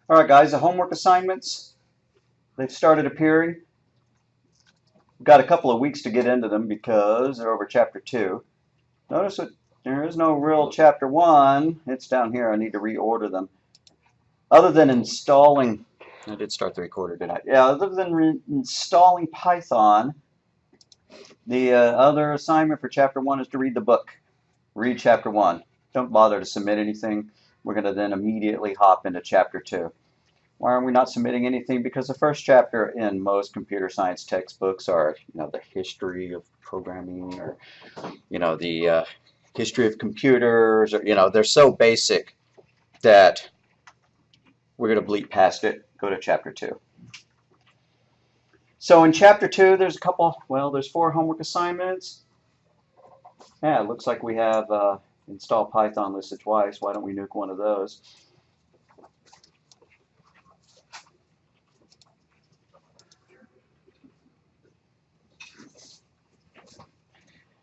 All right, guys, the homework assignments, they've started appearing. We've got a couple of weeks to get into them because they're over chapter 2. Notice that there is no real chapter 1. It's down here. I need to reorder them. Other than installing, I did start the recorder, didn't I? Yeah, other than installing Python, the other assignment for chapter 1 is to read the book. Read chapter 1. Don't bother to submit anything. We're going to then immediately hop into chapter 2. Why are we not submitting anything? Because the first chapter in most computer science textbooks are, the history of programming, or, the history of computers, or, they're so basic that we're going to bleep past it, go to chapter 2. So in chapter 2, there's there's 4 homework assignments. Yeah, it looks like we have install Python listed twice. Why don't we nuke one of those?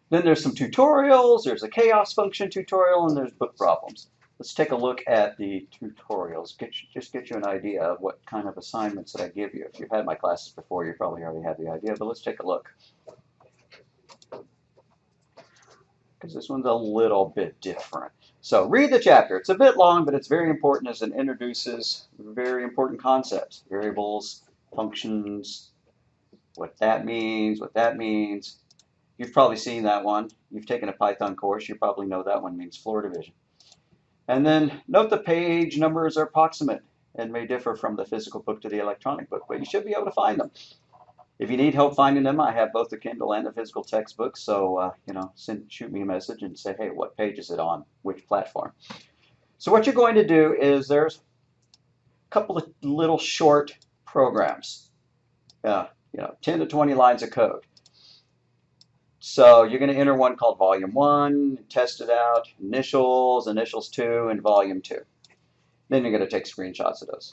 Then there's some tutorials. There's a Kaos Function tutorial, and there's book problems. Let's take a look at the tutorials. Just get you an idea of what kind of assignments that I give you. If you've had my classes before, you probably already have the idea, but let's take a look. Because this one's a little bit different. So read the chapter. It's a bit long, but it's very important as it introduces very important concepts. Variables, functions, what that means. You've probably seen that one. You've taken a Python course. You probably know that one means floor division. And then note the page numbers are approximate and may differ from the physical book to the electronic book, but you should be able to find them. If you need help finding them, I have both the Kindle and the physical textbook, so shoot me a message and say, hey, what page is it on, which platform? So what you're going to do is there's a couple of little short programs, 10 to 20 lines of code. So you're going to enter one called Volume 1, test it out, initials 2, and Volume 2. Then you're going to take screenshots of those.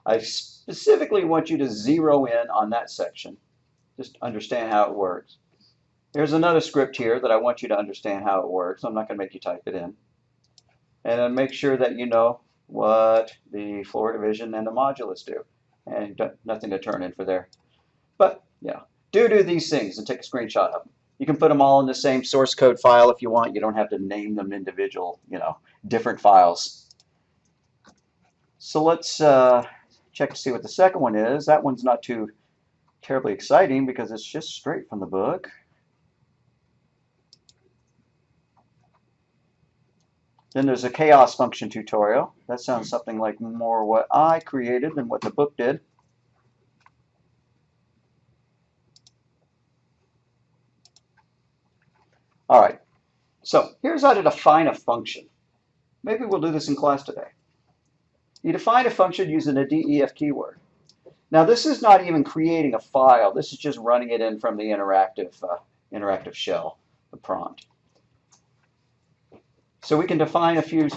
I specifically want you to zero in on that section. Just understand how it works. There's another script here that I want you to understand how it works. I'm not going to make you type it in. And then make sure that you know what the floor division and the modulus do. And nothing to turn in for there. But, do these things and take a screenshot of them. You can put them all in the same source code file if you want. You don't have to name them individual, different files. So let's check to see what the second one is. That one's not too terribly exciting because it's just straight from the book. Then there's a Kaos Function tutorial. That sounds something like more what I created than what the book did. All right, so here's how to define a function. Maybe we'll do this in class today. You define a function using a def keyword. Now this is not even creating a file. This is just running it in from the interactive shell, the prompt. So we can define a few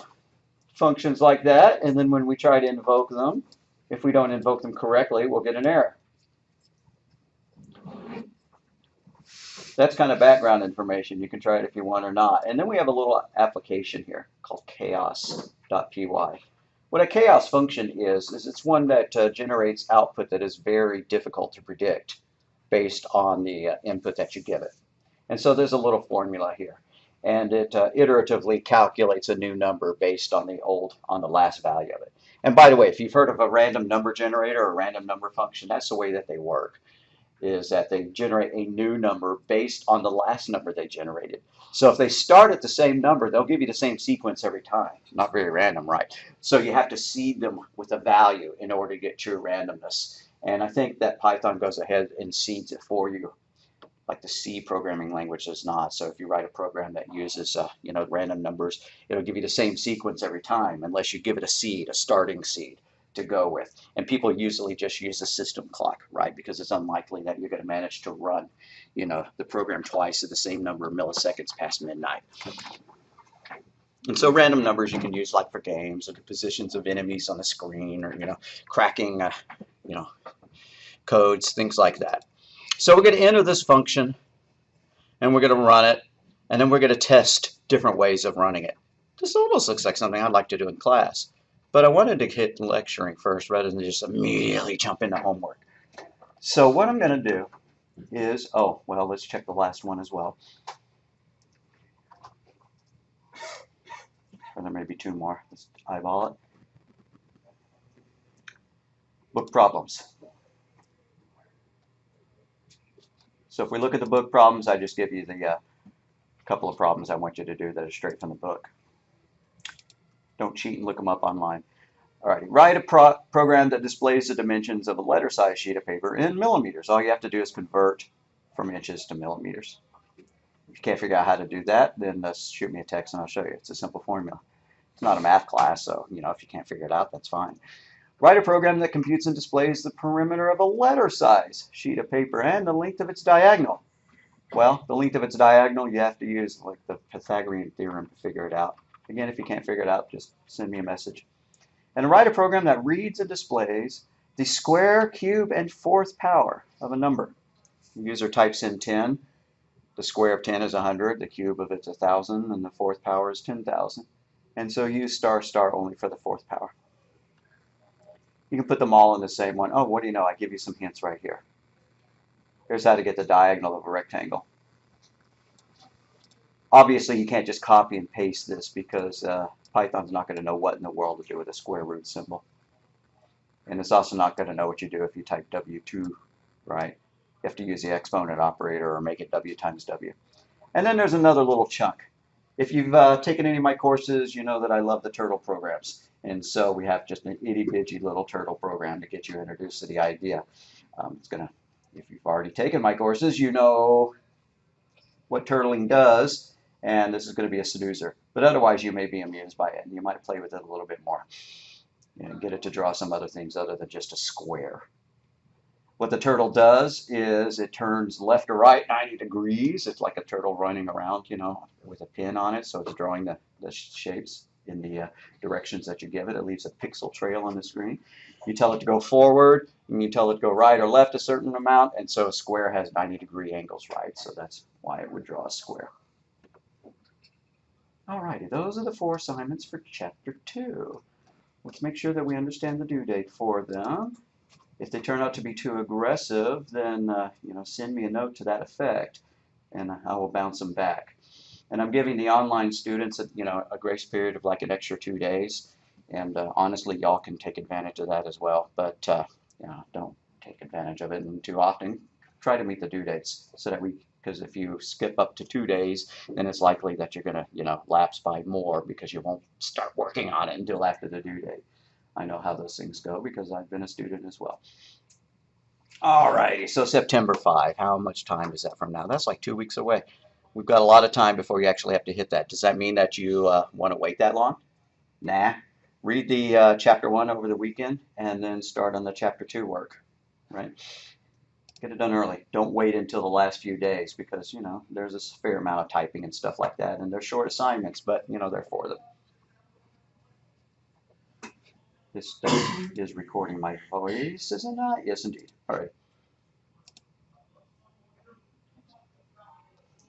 functions like that, and then when we try to invoke them, if we don't invoke them correctly, we'll get an error. That's kind of background information. You can try it if you want or not. And then we have a little application here called chaos.py. What a chaos function is it's one that generates output that is very difficult to predict based on the input that you give it. And so there's a little formula here. And it iteratively calculates a new number based on the last value of it. And by the way, if you've heard of a random number generator or a random number function, that's the way that they work, is that they generate a new number based on the last number they generated. So if they start at the same number, they'll give you the same sequence every time. Not very random, right? So you have to seed them with a value in order to get true randomness. And I think that Python goes ahead and seeds it for you, like the C programming language does not. So if you write a program that uses random numbers, it'll give you the same sequence every time unless you give it a seed, a starting seed to go with. And people usually just use the system clock, right? Because it's unlikely that you're going to manage to run, the program twice at the same number of milliseconds past midnight. And so random numbers you can use like for games or the positions of enemies on the screen or, cracking, codes, things like that. So we're going to enter this function and we're going to run it, and then we're going to test different ways of running it. This almost looks like something I'd like to do in class. But I wanted to hit lecturing first rather than just immediately jump into homework. So what I'm going to do is, oh, well, let's check the last one as well. Or there may be two more. Let's eyeball it. Book problems. So if we look at the book problems, I just give you the couple of problems I want you to do that are straight from the book. Don't cheat and look them up online. Alrighty, write a program that displays the dimensions of a letter size sheet of paper in millimeters. All you have to do is convert from inches to millimeters. If you can't figure out how to do that, then shoot me a text and I'll show you. It's a simple formula. It's not a math class, so if you can't figure it out, that's fine. Write a program that computes and displays the perimeter of a letter size sheet of paper and the length of its diagonal. Well, the length of its diagonal, you have to use like the Pythagorean theorem to figure it out. Again, if you can't figure it out, just send me a message. And write a program that reads and displays the square, cube, and fourth power of a number. The user types in 10. The square of 10 is 100. The cube of it's 1,000. And the fourth power is 10,000. And so use star star only for the fourth power. You can put them all in the same one. Oh, what do you know? I give you some hints right here. Here's how to get the diagonal of a rectangle. Obviously, you can't just copy and paste this because Python's not going to know what in the world to do with a square root symbol. And it's also not going to know what you do if you type W2, right? You have to use the exponent operator or make it W times W. And then there's another little chunk. If you've taken any of my courses, you know that I love the turtle programs. And so we have just an itty-bitty little turtle program to get you introduced to the idea. If you've already taken my courses, you know what turtling does, and this is going to be a seducer. But otherwise, you may be amused by it, and you might play with it a little bit more. Get it to draw some other things other than just a square. What the turtle does is it turns left or right 90 degrees. It's like a turtle running around, with a pin on it, so it's drawing the shapes in the directions that you give it. It leaves a pixel trail on the screen. You tell it to go forward, and you tell it to go right or left a certain amount, and so a square has 90-degree angles, right? So that's why it would draw a square. Alrighty, those are the 4 assignments for Chapter 2. Let's make sure that we understand the due date for them. If they turn out to be too aggressive, then send me a note to that effect, and I will bounce them back. And I'm giving the online students a grace period of like an extra 2 days. And honestly, y'all can take advantage of that as well. But don't take advantage of it too often. Try to meet the due dates so that because if you skip up to 2 days, then it's likely that you're going to lapse by more because you won't start working on it until after the due date. I know how those things go because I've been a student as well. Alrighty, so September 5. How much time is that from now? That's like 2 weeks away. We've got a lot of time before you actually have to hit that. Does that mean that you want to wait that long? Nah. Read the Chapter 1 over the weekend and then start on the Chapter 2 work, right? Get it done early. Don't wait until the last few days because, there's a fair amount of typing and stuff like that. And they're short assignments, but, they're for them. This is recording my voice, is it not? Yes, indeed. All right.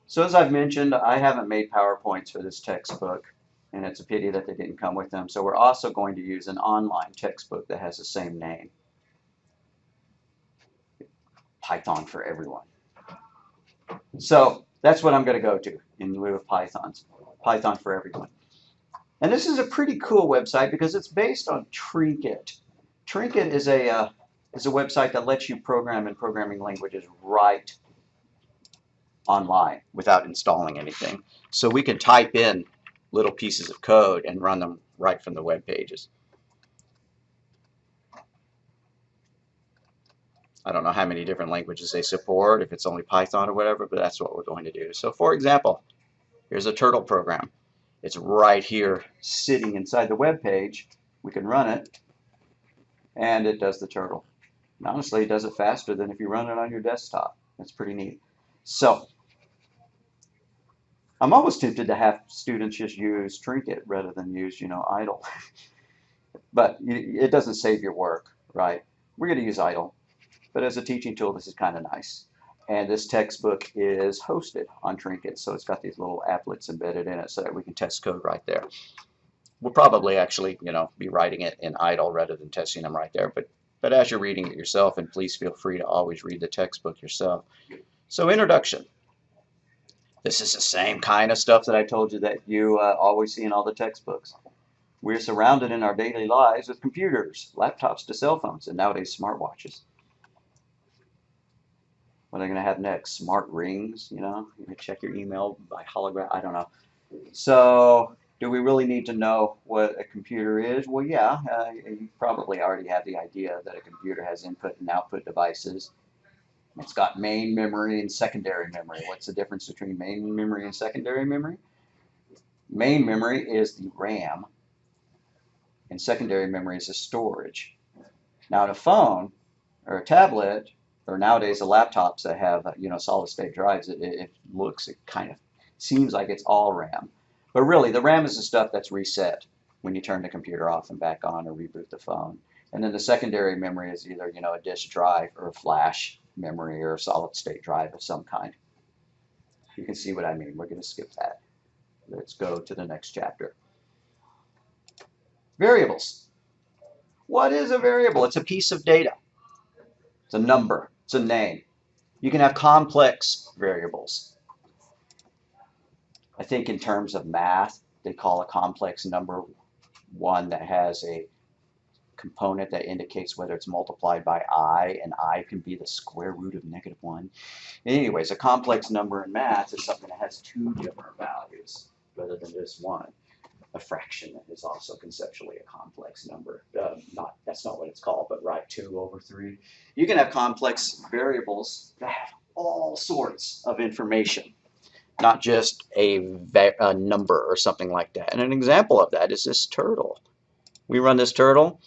So as I've mentioned, I haven't made PowerPoints for this textbook, and it's a pity that they didn't come with them. So we're also going to use an online textbook that has the same name. Python for Everyone. So that's what I'm going to go to in lieu of Python for Everyone. And this is a pretty cool website because it's based on Trinket. Trinket is a website that lets you program in programming languages right online without installing anything. So we can type in little pieces of code and run them right from the web pages. I don't know how many different languages they support, if it's only Python or whatever, but that's what we're going to do. So for example, here's a turtle program. It's right here sitting inside the web page. We can run it, and it does the turtle. And honestly, it does it faster than if you run it on your desktop. That's pretty neat. So I'm almost tempted to have students just use Trinket rather than use, idle. But it doesn't save your work, right? We're going to use idle. But as a teaching tool, this is kind of nice. And this textbook is hosted on Trinket, so it's got these little applets embedded in it so that we can test code right there. We'll probably actually, be writing it in idle rather than testing them right there. But as you're reading it yourself, and please feel free to always read the textbook yourself. So introduction. This is the same kind of stuff that I told you that you always see in all the textbooks. We're surrounded in our daily lives with computers, laptops to cell phones, and nowadays smartwatches. What are they going to have next? Smart rings, you can check your email by hologram. I don't know. So do we really need to know what a computer is? Well, yeah, you probably already have the idea that a computer has input and output devices. It's got main memory and secondary memory. What's the difference between main memory and secondary memory? Main memory is the RAM, and secondary memory is the storage. Now, in a phone or a tablet, or nowadays the laptops that have solid state drives, it kind of seems like it's all RAM. But really, the RAM is the stuff that's reset when you turn the computer off and back on or reboot the phone. And then the secondary memory is either a disk drive or a flash memory or a solid state drive of some kind. You can see what I mean. We're going to skip that. Let's go to the next chapter. Variables. What is a variable? It's a piece of data. It's a number. It's a name. You can have complex variables. I think in terms of math, they call a complex number one that has a component that indicates whether it's multiplied by I, and I can be the square root of -1. Anyways, a complex number in math is something that has two different values rather than just one. A fraction is also conceptually a complex number. That's not what it's called, but right, 2/3. You can have complex variables that have all sorts of information, not just a number or something like that. And an example of that is this turtle. We run this turtle.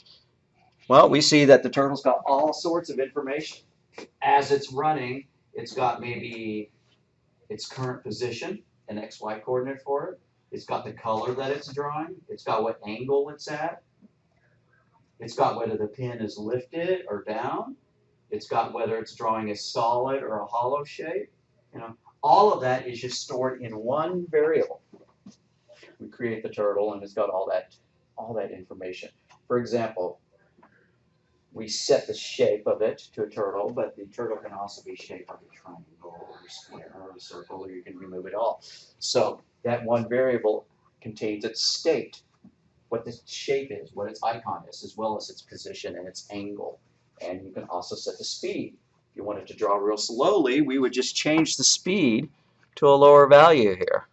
Well, we see that the turtle's got all sorts of information. As it's running, it's got maybe its current position, an XY coordinate for it. It's got the color that it's drawing. It's got what angle it's at. It's got whether the pin is lifted or down. It's got whether it's drawing a solid or a hollow shape. All of that is just stored in one variable. We create the turtle, and it's got all that information. For example, we set the shape of it to a turtle, but the turtle can also be shaped like a triangle or a square or a circle, or you can remove it all. So that one variable contains its state, what the shape is, what its icon is, as well as its position and its angle. And you can also set the speed. If you wanted to draw real slowly, we would just change the speed to a lower value here.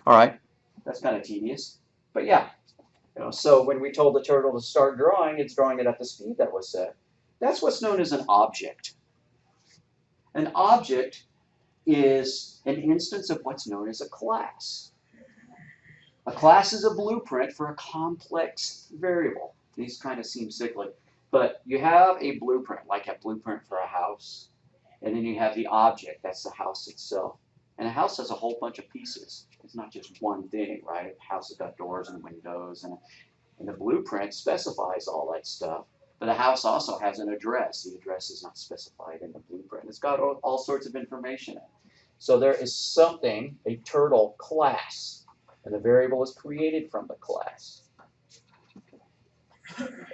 All right, that's kind of tedious, but yeah. So when we told the turtle to start drawing, it's drawing it at the speed that was set. That's what's known as an object. An object is an instance of what's known as a class. A class is a blueprint for a complex variable. These kind of seem cyclic, but you have a blueprint, like a blueprint for a house, and then you have the object, that's the house itself. And a house has a whole bunch of pieces. It's not just one thing, right? A house has got doors and windows, and the blueprint specifies all that stuff. But the house also has an address. The address is not specified in the blueprint. It's got all sorts of information in it. So there is something, a turtle class, and the variable is created from the class.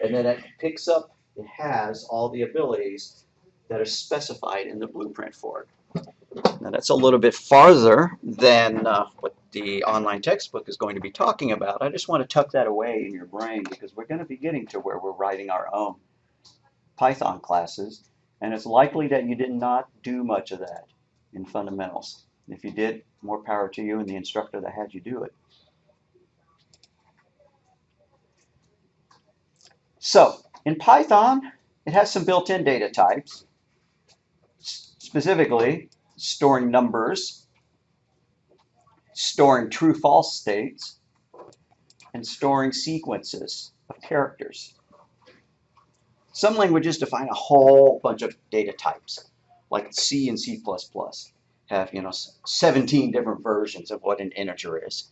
And then it picks up, it has all the abilities that are specified in the blueprint for it. Now that's a little bit farther than what the online textbook is going to be talking about. I just want to tuck that away in your brain because we're going to be getting to where we're writing our own Python classes, and it's likely that you did not do much of that in fundamentals. If you did, more power to you and the instructor that had you do it. So in Python, it has some built-in data types, specifically storing numbers, storing true-false states, and storing sequences of characters. Some languages define a whole bunch of data types, like C and C++ have 17 different versions of what an integer is.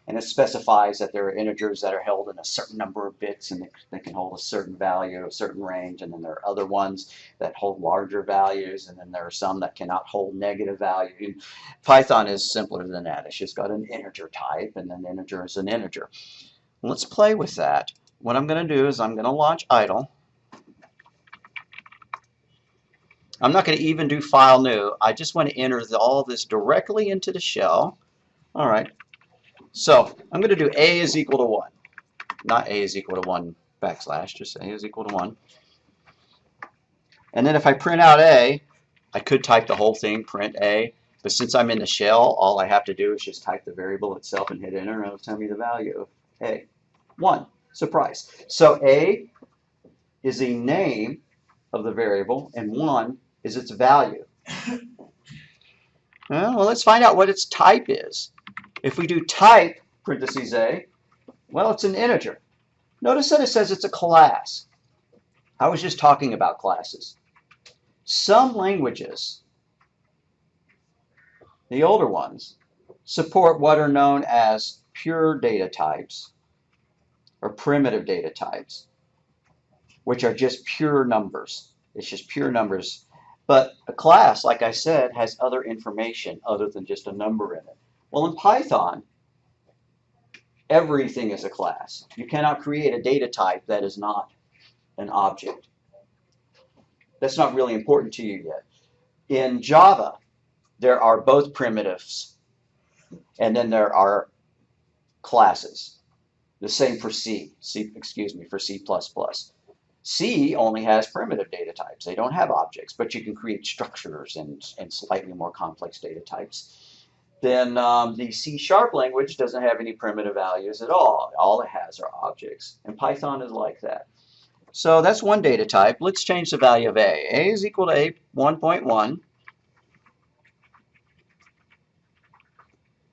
And it specifies that there are integers that are held in a certain number of bits and they can hold a certain value, a certain range, and then there are other ones that hold larger values, and then there are some that cannot hold negative value. Python is simpler than that. It's just got an integer type, and then integer is an integer. Let's play with that. What I'm going to do is I'm going to launch idle. I'm not going to even do file new. I just want to enter all this directly into the shell. All right. So I'm going to do a is equal to 1. Not a is equal to 1 backslash, just a is equal to 1. And then if I print out a, I could type the whole thing, print a. But since I'm in the shell, all I have to do is just type the variable itself and hit enter, and it'll tell me the value of a. 1. Surprise. So a is the name of the variable, and 1 is its value. Well, let's find out what its type is. If we do type, parentheses a, well, it's an integer. Notice that it says it's a class. I was just talking about classes. Some languages, the older ones, support what are known as pure data types or primitive data types, which are just pure numbers. It's just pure numbers. But a class, like I said, has other information other than just a number in it. Well, in Python, everything is a class. You cannot create a data type that is not an object. That's not really important to you yet. In Java, there are both primitives, and then there are classes. The same for for C++. C only has primitive data types. They don't have objects, but you can create structures and slightly more complex data types. Then the C# language doesn't have any primitive values at all. All it has are objects. And Python is like that. So that's one data type. Let's change the value of a. A is equal to a 1.1.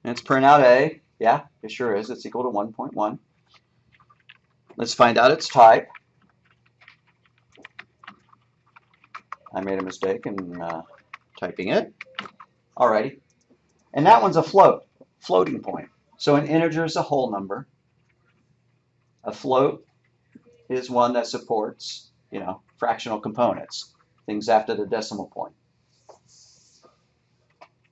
Let's print out a. Yeah, it sure is. It's equal to 1.1. Let's find out its type. I made a mistake in typing it. Alrighty. And that one's a floating point. So an integer is a whole number. A float is one that supports, fractional components, things after the decimal point.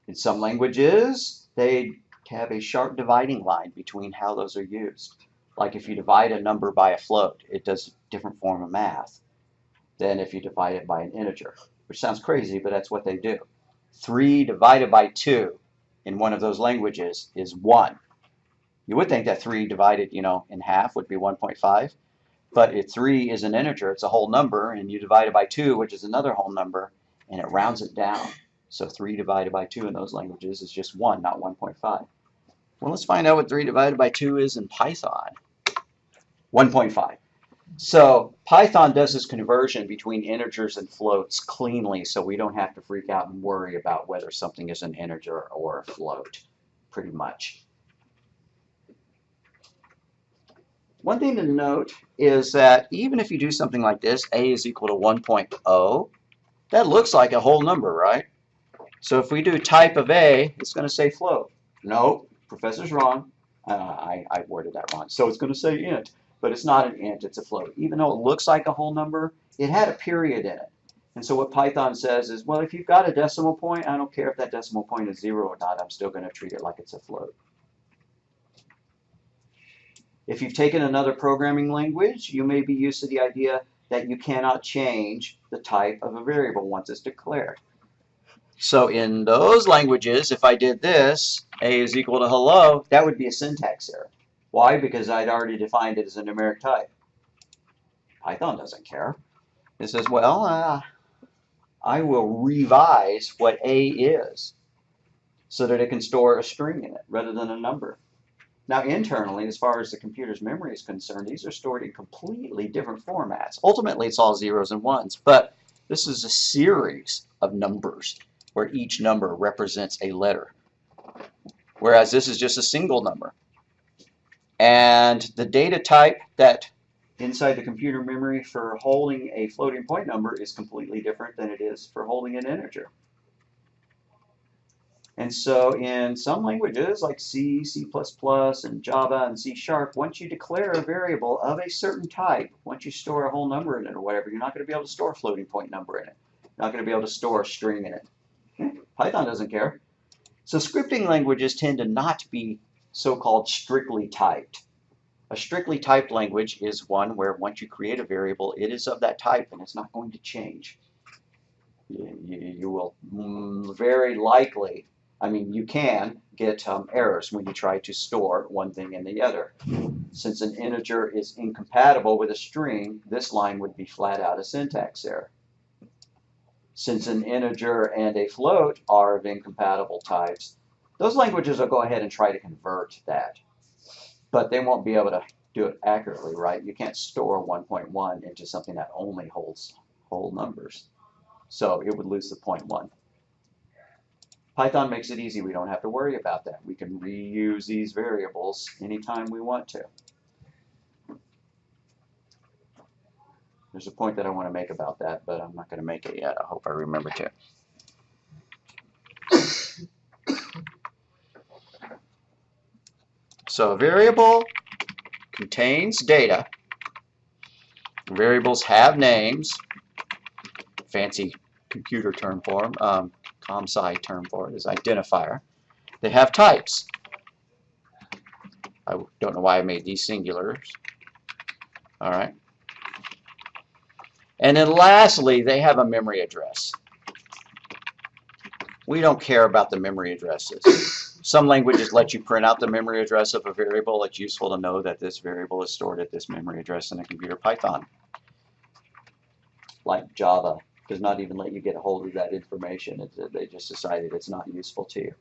In some languages, they have a sharp dividing line between how those are used. Like if you divide a number by a float, it does a different form of math than if you divide it by an integer, which sounds crazy, but that's what they do. 3 divided by 2 in one of those languages is 1. You would think that 3 divided, in half would be 1.5, but if 3 is an integer, it's a whole number, and you divide it by 2, which is another whole number, and it rounds it down. So 3 divided by 2 in those languages is just 1, not 1.5. Well, let's find out what 3 divided by 2 is in Python. 1.5. So Python does this conversion between integers and floats cleanly, so we don't have to freak out and worry about whether something is an integer or a float, pretty much. One thing to note is that even if you do something like this, a is equal to 1.0, that looks like a whole number, right? So if we do type of a, it's going to say float. No, professor's wrong. I worded that wrong. So it's going to say int. But it's not an int, it's a float. Even though it looks like a whole number, it had a period in it. And so what Python says is, well, if you've got a decimal point, I don't care if that decimal point is 0 or not, I'm still going to treat it like it's a float. If you've taken another programming language, you may be used to the idea that you cannot change the type of a variable once it's declared. So in those languages, if I did this, a is equal to hello, that would be a syntax error. Why? Because I'd already defined it as a numeric type. Python doesn't care. It says, well, I will revise what a is so that it can store a string in it rather than a number. Now, internally, as far as the computer's memory is concerned, these are stored in completely different formats. Ultimately, it's all zeros and ones, but this is a series of numbers where each number represents a letter, whereas this is just a single number. And the data type that inside the computer memory for holding a floating point number is completely different than it is for holding an integer. And so in some languages like C, C++, and Java and C#, once you declare a variable of a certain type, once you store a whole number in it or whatever, you're not going to be able to store a floating point number in it. You're not going to be able to store a string in it. Python doesn't care. So scripting languages tend to not be so-called strictly typed. A strictly typed language is one where once you create a variable, it is of that type and it's not going to change. You will very likely, I mean, you can get errors when you try to store one thing in the other. Since an integer is incompatible with a string, this line would be flat out a syntax error. Since an integer and a float are of incompatible types, those languages will go ahead and try to convert that. But they won't be able to do it accurately, right? You can't store 1.1 into something that only holds whole numbers. So it would lose the 0.1. Python makes it easy. We don't have to worry about that. We can reuse these variables anytime we want to. There's a point that I want to make about that, but I'm not going to make it yet. I hope I remember to. So a variable contains data. Variables have names. Fancy computer term for them, ComSci term for it is identifier. They have types. I don't know why I made these singulars. All right. And then lastly, they have a memory address. We don't care about the memory addresses. Some languages let you print out the memory address of a variable. It's useful to know that this variable is stored at this memory address in a computer. Python, like Java, does not even let you get a hold of that information. They just decided it's not useful to you.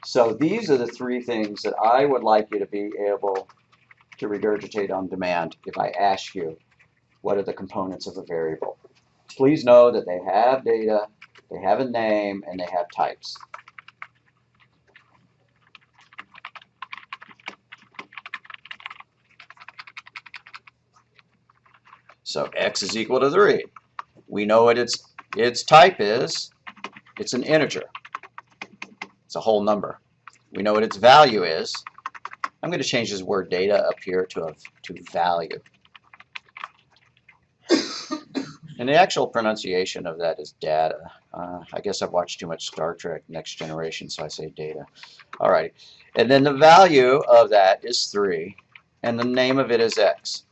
So these are the three things that I would like you to be able to regurgitate on demand if I ask you, what are the components of a variable? Please know that they have data, they have a name, and they have types. So x is equal to 3. We know what its type is. It's an integer. It's a whole number. We know what its value is. I'm going to change this word data up here to value. And the actual pronunciation of that is data. I guess I've watched too much Star Trek Next Generation, so I say data. All right. And then the value of that is 3, and the name of it is x.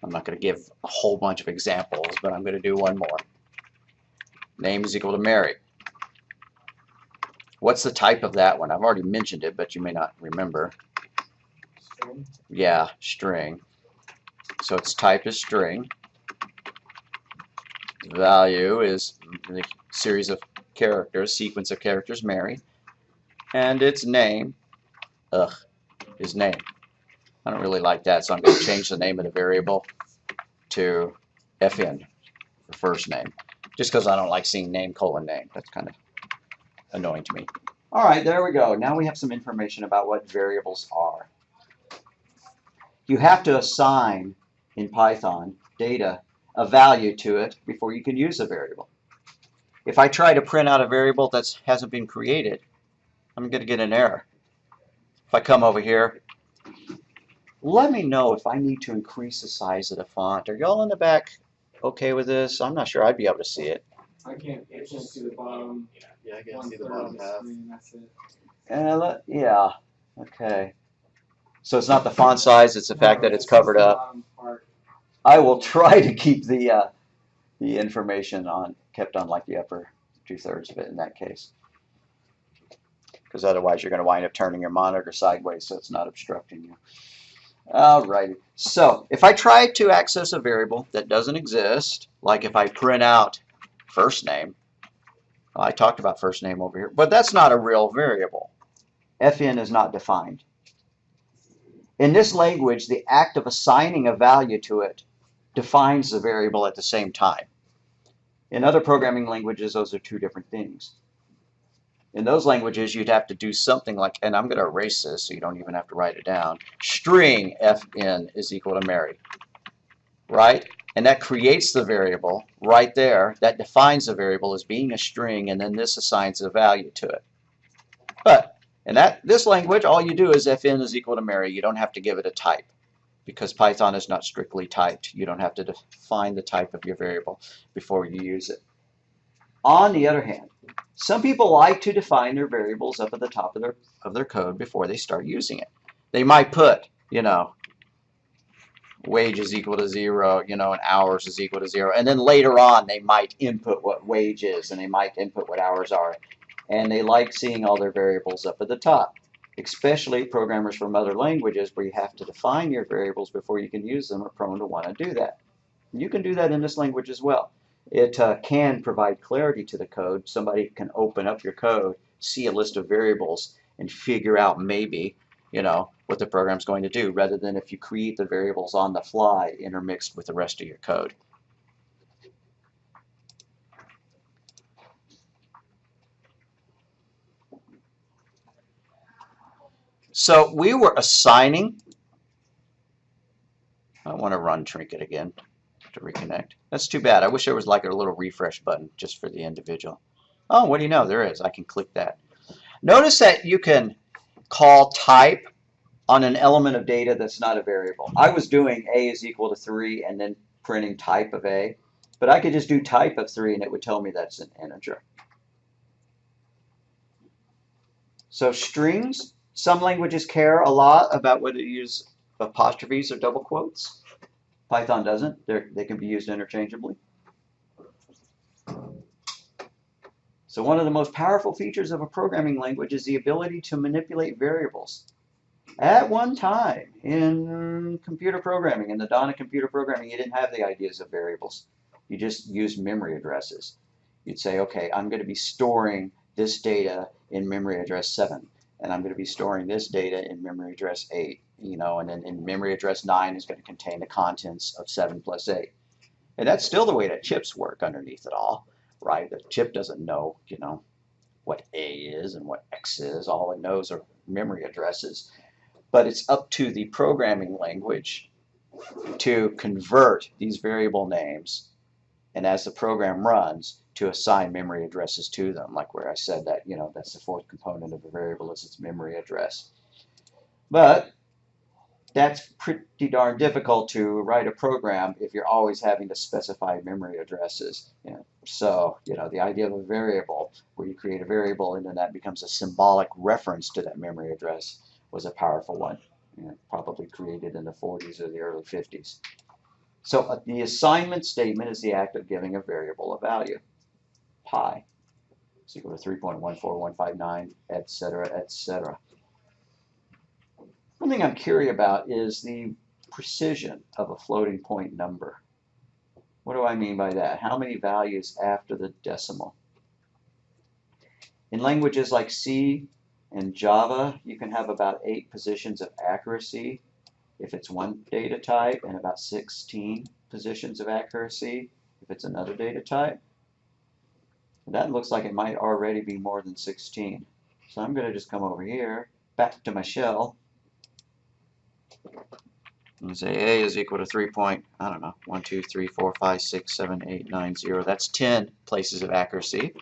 I'm not going to give a whole bunch of examples, but I'm going to do one more. Name is equal to Mary. What's the type of that one? I've already mentioned it, but you may not remember. String. Yeah, string. So its type is string. The value is the series of characters, sequence of characters, Mary. And its name, is name. I don't really like that, so I'm going to change the name of the variable to FN for first name, just because I don't like seeing name colon name. That's kind of annoying to me. All right, there we go. Now we have some information about what variables are. You have to assign in Python data, a value to it before you can use a variable. If I try to print out a variable that hasn't been created, I'm going to get an error. If I come over here, let me know if I need to increase the size of the font. Are y'all in the back okay with this? I'm not sure I'd be able to see it. I can't see the bottom. Yeah, I can see the bottom half. Screen, that's it. Yeah, okay. So it's not the font size, it's the fact that it's covered up. I will try to keep the information kept on like the upper 2/3 of it in that case. Because otherwise you're going to wind up turning your monitor sideways so it's not obstructing you. Alrighty. So if I try to access a variable that doesn't exist, like if I print out first name, well, I talked about first name over here, but that's not a real variable. FN is not defined. In this language, the act of assigning a value to it defines the variable at the same time. In other programming languages, those are two different things. In those languages, you'd have to do something like, and I'm going to erase this so you don't even have to write it down, string FN is equal to Mary, right? And that creates the variable right there. That defines the variable as being a string, and then this assigns a value to it. But in this language, all you do is fn is equal to Mary. You don't have to give it a type, because Python is not strictly typed. You don't have to define the type of your variable before you use it. On the other hand, some people like to define their variables up at the top of their code before they start using it. They might put, wage is equal to 0, and hours is equal to 0. And then later on, they might input what wage is, and they might input what hours are. And they like seeing all their variables up at the top, especially programmers from other languages where you have to define your variables before you can use them are prone to want to do that. You can do that in this language as well. It can provide clarity to the code. Somebody can open up your code, see a list of variables, and figure out maybe, what the program's going to do, rather than if you create the variables on the fly intermixed with the rest of your code. So we were assigning. I want to run Trinket again to reconnect. That's too bad. I wish there was like a little refresh button just for the individual. Oh, what do you know? There is. I can click that. Notice that you can call type on an element of data that's not a variable. I was doing a is equal to 3 and then printing type of a, but I could just do type of 3 and it would tell me that's an integer. So strings, some languages care a lot about whether you use apostrophes or double quotes. Python doesn't. They can be used interchangeably. So one of the most powerful features of a programming language is the ability to manipulate variables. At one time in computer programming, in the dawn of computer programming, you didn't have the ideas of variables. You just used memory addresses. You'd say, okay, I'm going to be storing this data in memory address 7, and I'm going to be storing this data in memory address 8, and then in memory address 9 is going to contain the contents of 7 plus 8. And that's still the way that chips work underneath it all, right? The chip doesn't know, what A is and what X is. All it knows are memory addresses. But it's up to the programming language to convert these variable names, and as the program runs, to assign memory addresses to them, like where I said that, that's the fourth component of a variable is its memory address. But that's pretty darn difficult to write a program if you're always having to specify memory addresses. So, the idea of a variable, where you create a variable and then that becomes a symbolic reference to that memory address, was a powerful one, probably created in the 40s or the early 50s. So the assignment statement is the act of giving a variable a value. Pi is equal to 3.14159, etc., etc. One thing I'm curious about is the precision of a floating point number. What do I mean by that? How many values after the decimal? In languages like C and Java, you can have about 8 positions of accuracy if it's one data type, and about 16 positions of accuracy if it's another data type. That looks like it might already be more than 16. So I'm going to just come over here, back to my shell, and say A is equal to 1, 2, 3, 4, 5, 6, 7, 8, 9, 0. That's 10 places of accuracy.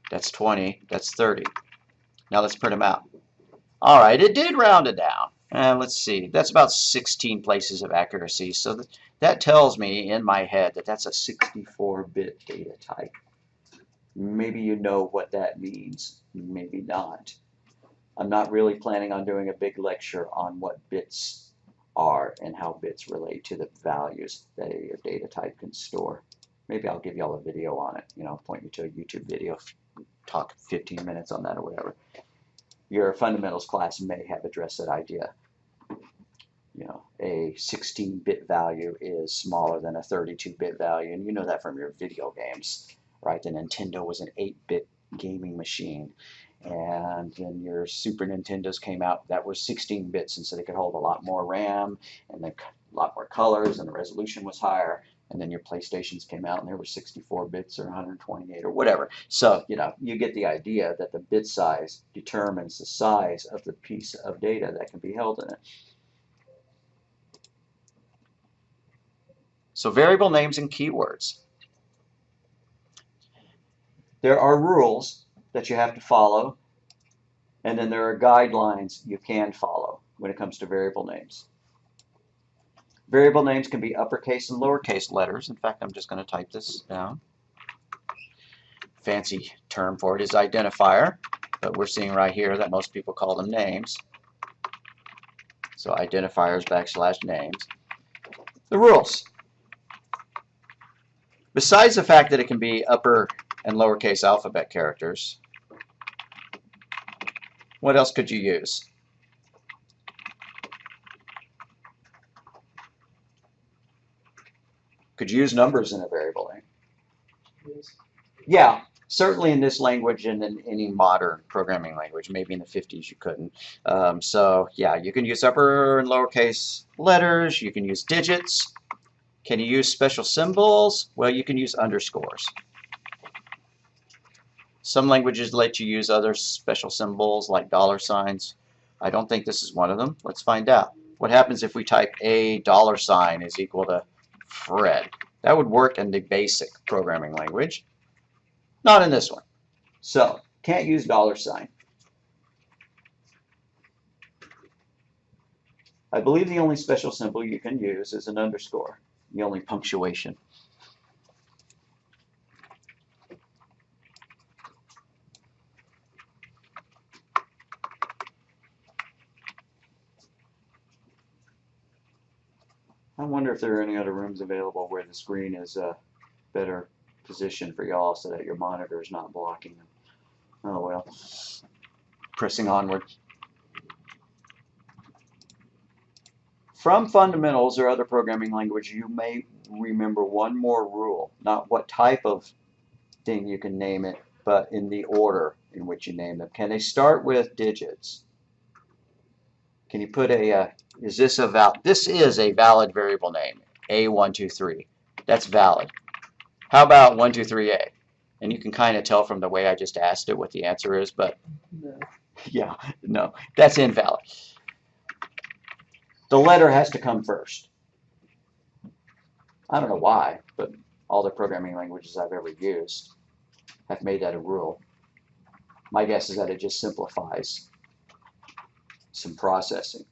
That's 20. That's 30. Now let's print them out. All right, it did round it down. Let's see. That's about 16 places of accuracy. So that tells me in my head that that's a 64-bit data type. Maybe you know what that means. Maybe not. I'm not really planning on doing a big lecture on what bits are and how bits relate to the values that a data type can store. Maybe I'll give you all a video on it. Point you to a YouTube video, talk 15 minutes on that or whatever. Your fundamentals class may have addressed that idea. A 16-bit value is smaller than a 32-bit value, and you know that from your video games, right? The Nintendo was an 8-bit gaming machine, and then your Super Nintendos came out that were 16 bits, and so they could hold a lot more RAM and a lot more colors, and the resolution was higher. And then your PlayStations came out and there were 64 bits or 128 or whatever. So, you get the idea that the bit size determines the size of the piece of data that can be held in it. So variable names and keywords. There are rules that you have to follow, and then there are guidelines you can follow when it comes to variable names. Variable names can be uppercase and lowercase letters. In fact, I'm just going to type this down. Fancy term for it is identifier, but we're seeing right here that most people call them names. So identifiers / names. The rules. Besides the fact that it can be upper and lowercase alphabet characters, what else could you use? Could you use numbers in a variable name? Yes. Yeah, certainly in this language and in any modern programming language. Maybe in the 50s you couldn't. So yeah, you can use upper and lowercase letters. You can use digits. Can you use special symbols? Well, you can use underscores. Some languages let you use other special symbols like $signs. I don't think this is one of them. Let's find out. What happens if we type $$ is equal to Fred? That would work in the basic programming language. Not in this one. So, can't use $sign. I believe the only special symbol you can use is an underscore, the only punctuation. I wonder if there are any other rooms available where the screen is a better position for y'all so that your monitor is not blocking them. Oh well. Pressing onward. From fundamentals or other programming language, you may remember one more rule. Not what type of thing you can name it, but in the order in which you name them. Can they start with digits? Can you put a, is this a this is a valid variable name, A123. That's valid. How about 123A? And you can kind of tell from the way I just asked it what the answer is, but No. yeah, no, that's invalid. The letter has to come first. I don't know why, but all the programming languages I've ever used have made that a rule. My guess is that it just simplifies some processing.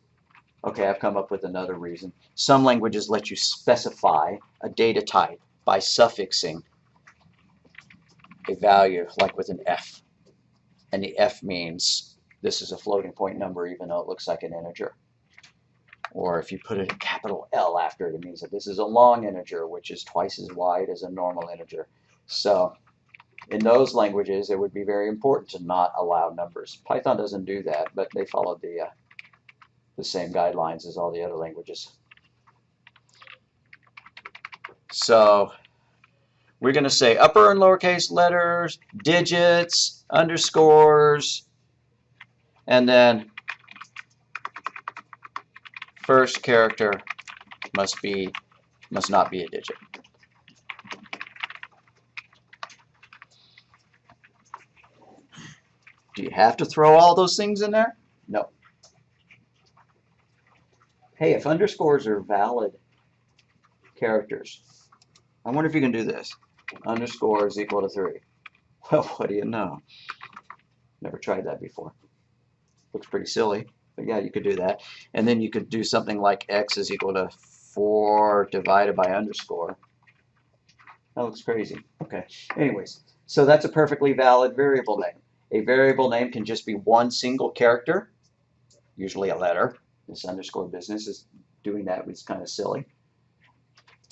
Okay, I've come up with another reason. Some languages let you specify a data type by suffixing a value, like with an F. And the F means this is a floating point number, even though it looks like an integer. Or if you put a capital L after it, it means that this is a long integer, which is twice as wide as a normal integer. So in those languages, it would be very important to not allow numbers. Python doesn't do that, but they follow the same guidelines as all the other languages. So we're going to say upper and lowercase letters, digits, underscores, and then first character must not be a digit. Do you have to throw all those things in there? No. Hey, if underscores are valid characters, I wonder if you can do this. Underscore is equal to 3. Well, what do you know? Never tried that before. Looks pretty silly, but yeah, you could do that. And then you could do something like x is equal to 4 divided by underscore. That looks crazy. Okay. Anyways, so that's a perfectly valid variable name. A variable name can just be one single character, usually a letter. This underscore business is doing that, which is kind of silly.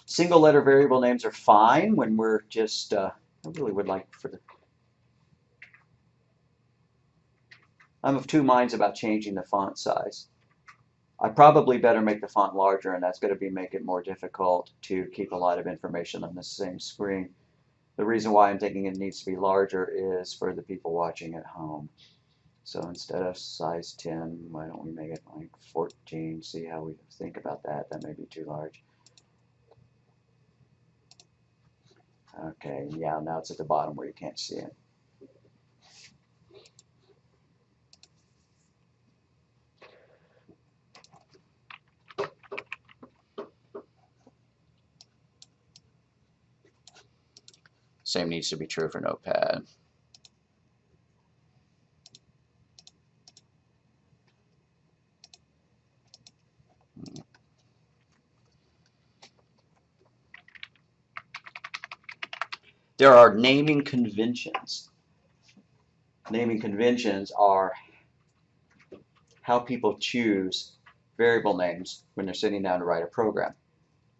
Single letter variable names are fine when we're just, I really would like for the, I'm of two minds about changing the font size. I probably better make the font larger, and that's going to make it more difficult to keep a lot of information on the same screen. The reason why I'm thinking it needs to be larger is for the people watching at home. So instead of size 10, why don't we make it like 14? See how we think about that. That may be too large. Okay, yeah, now it's at the bottom where you can't see it. Same needs to be true for Notepad. There are naming conventions. Naming conventions are how people choose variable names when they're sitting down to write a program.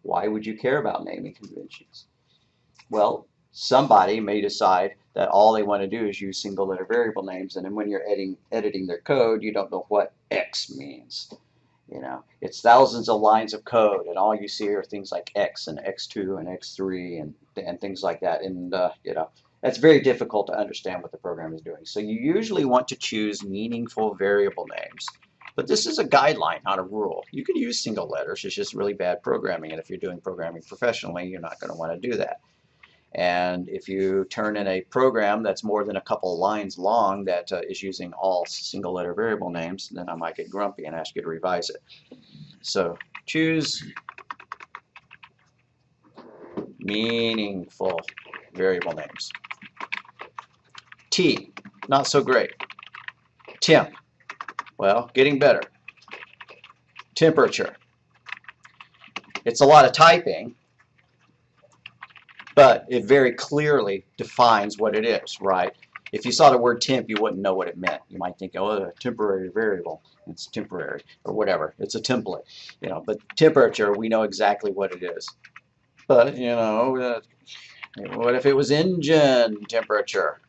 Why would you care about naming conventions? Well, somebody may decide that all they want to do is use single letter variable names, and then when you're editing their code, you don't know what X means. You know, it's thousands of lines of code, and all you see are things like X and X2 and X3 and things like that. And you know, that's very difficult to understand what the program is doing. So you usually want to choose meaningful variable names. But this is a guideline, not a rule. You can use single letters. It's just really bad programming. And if you're doing programming professionally, you're not going to want to do that. And if you turn in a program that's more than a couple of lines long that is using all single letter variable names, then I might get grumpy and ask you to revise it. So choose meaningful variable names. T, not so great. Temp, well, getting better. Temperature. It's a lot of typing, but it very clearly defines what it is, right? If you saw the word temp, you wouldn't know what it meant. You might think, oh, a temporary variable. It's temporary, or whatever. It's a template, you know. But temperature, we know exactly what it is. But, you know, what if it was engine temperature?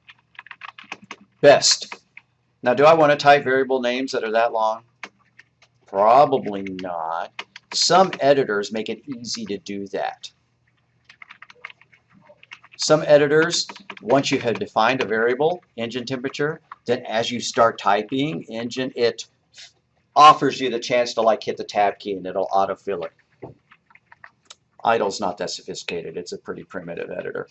Best. Now, do I want to type variable names that are that long? Probably not. Some editors make it easy to do that. Some editors, once you have defined a variable, engine temperature, then as you start typing engine, it offers you the chance to like hit the tab key and it'll autofill it. Idle's not that sophisticated. It's a pretty primitive editor.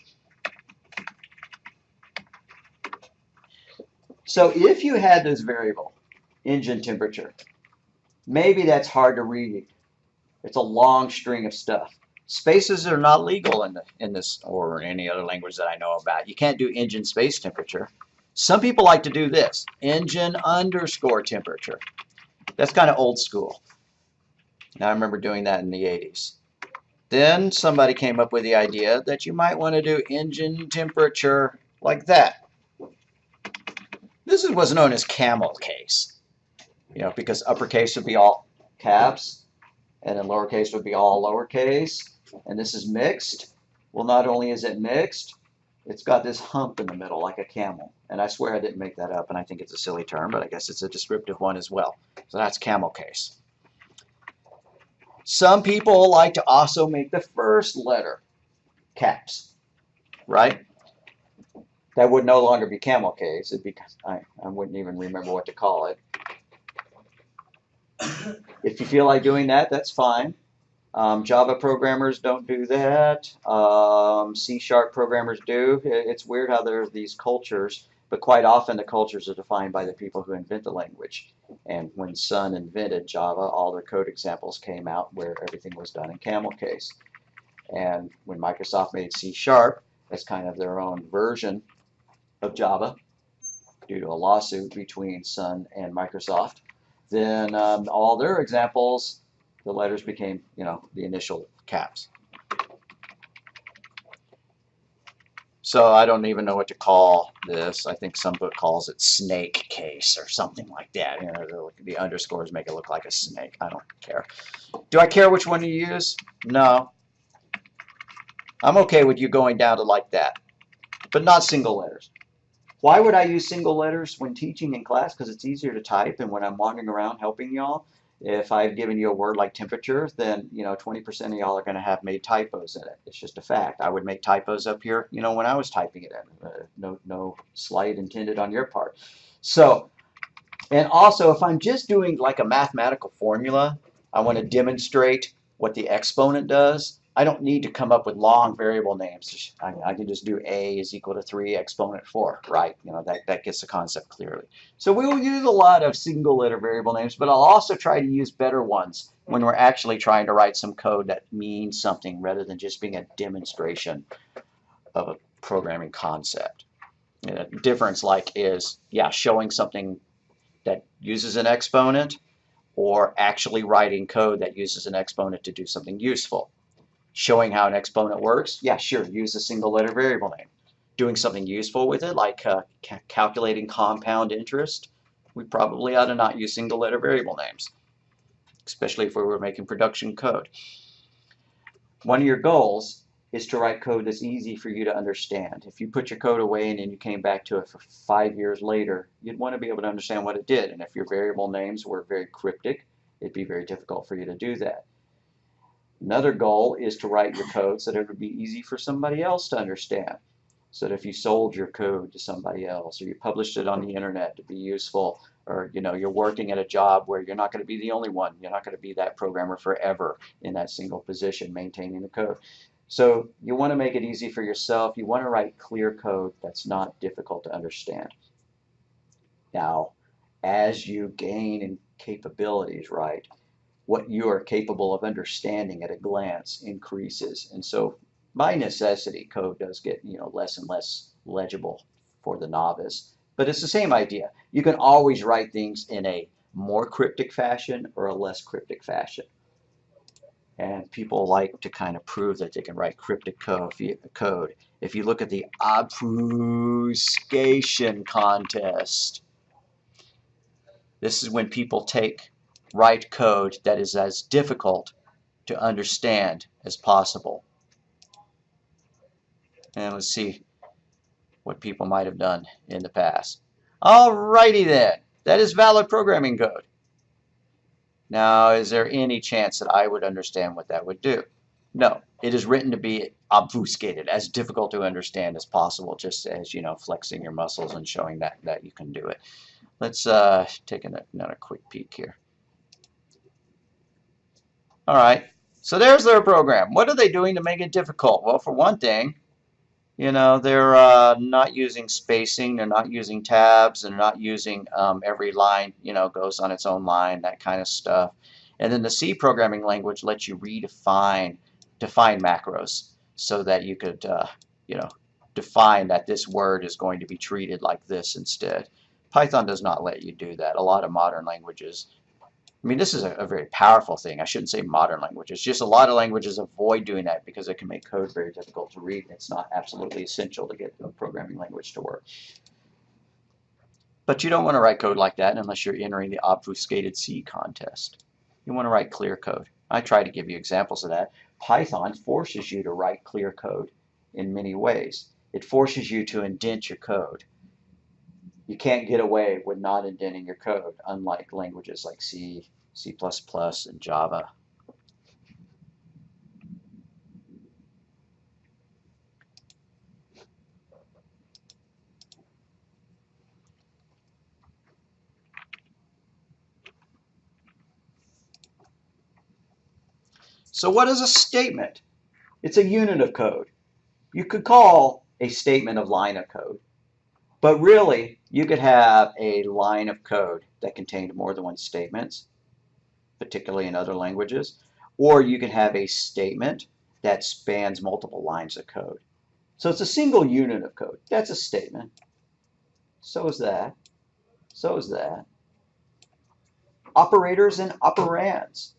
So if you had this variable, engine temperature, maybe that's hard to read. It's a long string of stuff. Spaces are not legal in this or any other language that I know about. You can't do engine space temperature. Some people like to do this, engine underscore temperature. That's kind of old school. Now I remember doing that in the 80s. Then somebody came up with the idea that you might want to do engine temperature like that. This is what's known as camel case. You know, because uppercase would be all caps, and then lowercase would be all lowercase. And this is mixed. Well, not only is it mixed, it's got this hump in the middle like a camel. And I swear I didn't make that up, and I think it's a silly term, but I guess it's a descriptive one as well. So that's camel case. Some people like to also make the first letter caps, right? That would no longer be camel case. It'd be, I wouldn't even remember what to call it. If you feel like doing that, that's fine. Java programmers don't do that. C# programmers do. It's weird how there's these cultures, but quite often the cultures are defined by the people who invent the language. And when Sun invented Java, all their code examples came out where everything was done in camel case. And when Microsoft made C#, that's kind of their own version of Java due to a lawsuit between Sun and Microsoft. Then all their examples, the letters became, you know, the initial caps. So I don't even know what to call this. I think some book calls it snake case or something like that. You know, the underscores make it look like a snake. I don't care. Do I care which one you use? No. I'm okay with you going down to like that, but not single letters. Why would I use single letters when teaching in class? Because it's easier to type, and when I'm wandering around helping y'all, if I've given you a word like temperature, then, you know, 20% of y'all are going to have made typos in it. It's just a fact. I would make typos up here, you know, when I was typing it in. No slight intended on your part. So, and also, if I'm just doing like a mathematical formula, I want to demonstrate what the exponent does. I don't need to come up with long variable names. I can just do a is equal to 3 exponent 4, right? You know, that gets the concept clearly. So we will use a lot of single letter variable names, but I'll also try to use better ones when we're actually trying to write some code that means something rather than just being a demonstration of a programming concept. And the difference is, yeah, showing something that uses an exponent or actually writing code that uses an exponent to do something useful. Showing how an exponent works, yeah, sure, use a single letter variable name. Doing something useful with it, like calculating compound interest, we probably ought to not use single letter variable names, especially if we were making production code. One of your goals is to write code that's easy for you to understand. If you put your code away and then you came back to it for 5 years later, you'd want to be able to understand what it did. And if your variable names were very cryptic, it'd be very difficult for you to do that. Another goal is to write your code so that it would be easy for somebody else to understand. So that if you sold your code to somebody else or you published it on the internet to be useful, or you're working at a job where you're not going to be the only one. You're not going to be that programmer forever in that single position maintaining the code. So you want to make it easy for yourself. You want to write clear code that's not difficult to understand. Now, as you gain in capabilities, right, what you are capable of understanding at a glance increases. And so by necessity, code does get less and less legible for the novice. But it's the same idea. You can always write things in a more cryptic fashion or a less cryptic fashion. And people like to kind of prove that they can write cryptic code. If you look at the obfuscation contest, this is when people write code that is as difficult to understand as possible. And let's see what people might have done in the past. Alrighty then, that is valid programming code. Now, is there any chance that I would understand what that would do? No, it is written to be obfuscated, as difficult to understand as possible, just as, flexing your muscles and showing that you can do it. Let's take another quick peek here. All right, so there's their program. What are they doing to make it difficult? Well, for one thing, they're not using spacing, they're not using tabs, they're not using every line, goes on its own line, that kind of stuff. And then the C programming language lets you define macros so that you could, define that this word is going to be treated like this instead. Python does not let you do that. A lot of modern languages, this is a very powerful thing. I shouldn't say modern languages. Just a lot of languages avoid doing that because it can make code very difficult to read. It's not absolutely essential to get a programming language to work. But you don't want to write code like that unless you're entering the obfuscated C contest. You want to write clear code. I try to give you examples of that. Python forces you to write clear code in many ways. It forces you to indent your code. You can't get away with not indenting your code, unlike languages like C, C++, and Java. So what is a statement? It's a unit of code. You could call a statement a line of code. But really, you could have a line of code that contained more than one statement, particularly in other languages. Or you can have a statement that spans multiple lines of code. So it's a single unit of code. That's a statement. So is that. So is that. Operators and operands.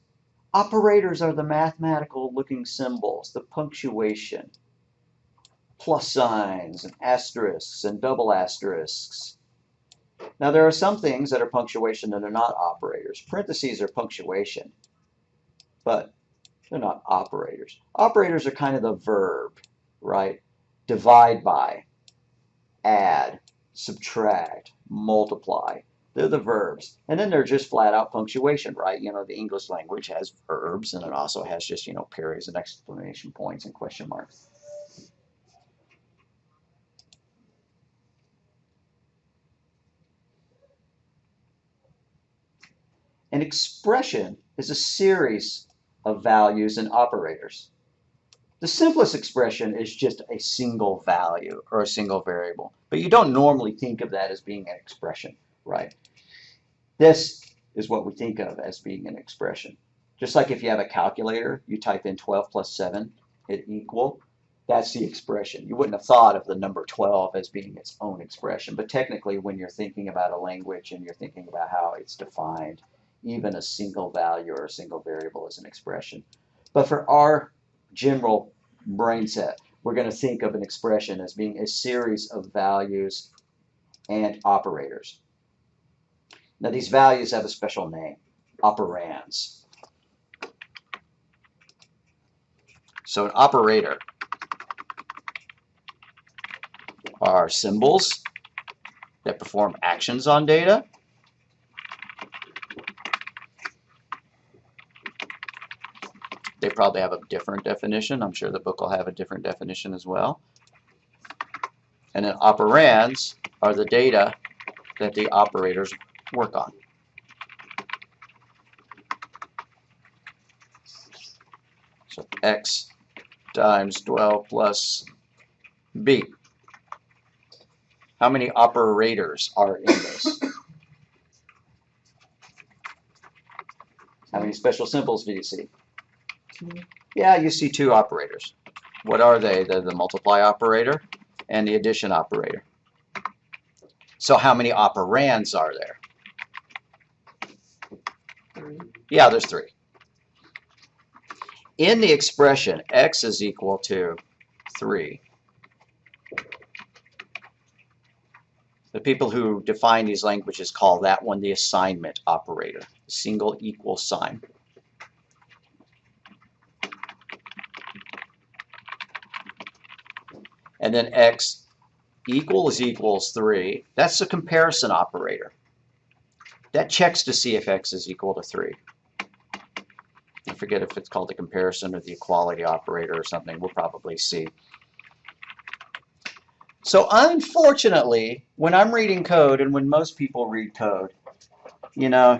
Operators are the mathematical looking symbols, the punctuation, plus signs and asterisks and double asterisks. Now there are some things that are punctuation that are not operators. Parentheses are punctuation, but they're not operators. Operators are kind of the verb, right? Divide by, add, subtract, multiply. They're the verbs. And then they're just flat out punctuation, right? The English language has verbs, and it also has just, periods and exclamation points and question marks. An expression is a series of values and operators. The simplest expression is just a single value or a single variable, but you don't normally think of that as being an expression, right? This is what we think of as being an expression. Just like if you have a calculator, you type in 12 plus 7, hit equal. That's the expression. You wouldn't have thought of the number 12 as being its own expression, but technically when you're thinking about a language and you're thinking about how it's defined, even a single value or a single variable is an expression. But for our general brain set, we're going to think of an expression as being a series of values and operators. Now these values have a special name, operands. So an operator are symbols that perform actions on data. They probably have a different definition. I'm sure the book will have a different definition as well. And then operands are the data that the operators work on. So x times 12 plus b. How many operators are in this? How many special symbols do you see? Yeah, you see two operators. What are they? They're the multiply operator and the addition operator. So how many operands are there? 3. Yeah, there's 3. In the expression x is equal to 3, the people who define these languages call that one the assignment operator, single equal sign. And then x equals 3, that's the comparison operator. That checks to see if x is equal to 3. I forget if it's called the comparison or the equality operator or something. We'll probably see. So unfortunately, when I'm reading code and when most people read code, you know,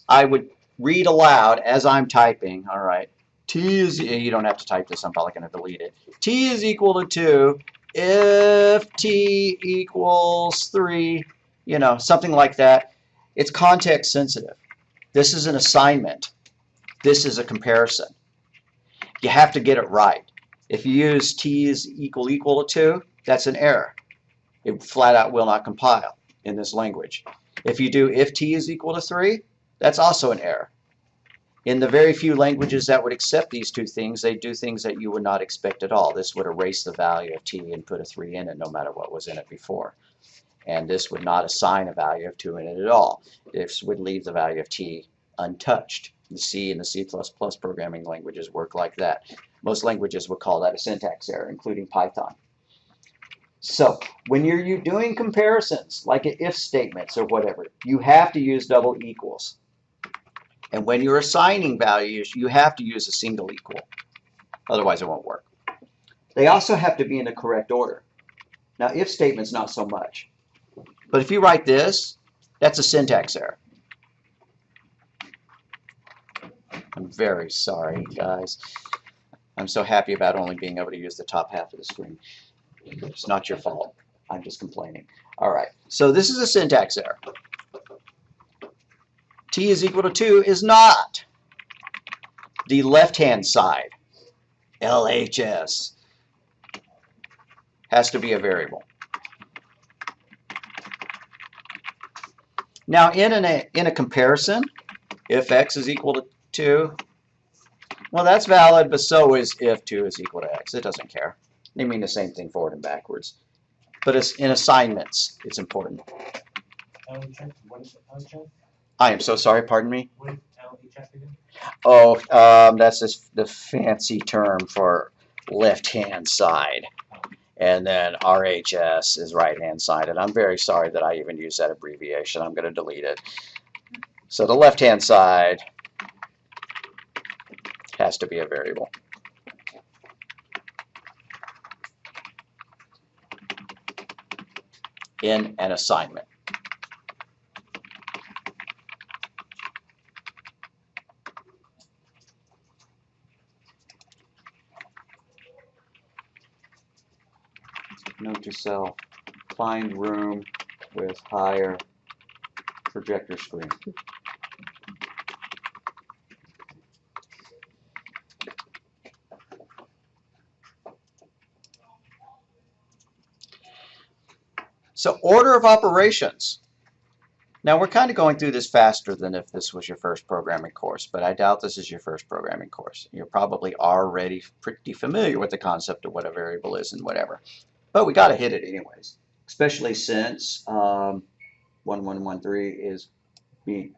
I would read aloud as I'm typing. All right, t is, you don't have to type this, I'm probably going to delete it. T is equal to 2 if t equals 3, you know, something like that. It's context sensitive. This is an assignment. This is a comparison. You have to get it right. If you use t is equal to 2, that's an error. It flat out will not compile in this language. If you do if t is equal to 3, that's also an error. In the very few languages that would accept these two things, they do things that you would not expect at all. This would erase the value of t and put a 3 in it no matter what was in it before. And this would not assign a value of 2 in it at all. This would leave the value of t untouched. The C and the C++ programming languages work like that. Most languages would call that a syntax error, including Python. So when you're doing comparisons, like if statements or whatever, you have to use double equals. And when you're assigning values, you have to use a single equal. Otherwise, it won't work. They also have to be in the correct order. Now, if statements, not so much. But if you write this, that's a syntax error. I'm very sorry, guys. I'm so happy about only being able to use the top half of the screen. It's not your fault. I'm just complaining. All right, so this is a syntax error. T is equal to 2 is not the left-hand side. LHS has to be a variable. Now, in a comparison, if x is equal to 2, well, that's valid, but so is if 2 is equal to x. It doesn't care. They mean the same thing forward and backwards. But it's in assignments, it's important. LHS? What is LHS? I am so sorry, pardon me? What is LHS again? Oh, that's just the fancy term for left-hand side. And then RHS is right-hand side. And I'm very sorry that I even used that abbreviation. I'm going to delete it. So the left-hand side has to be a variable. In an assignment. Note to self, find room with higher projector screen. So order of operations. Now we're kind of going through this faster than if this was your first programming course, but I doubt this is your first programming course. You're probably already pretty familiar with the concept of what a variable is and whatever. But we got to hit it anyways, especially since 1113 is being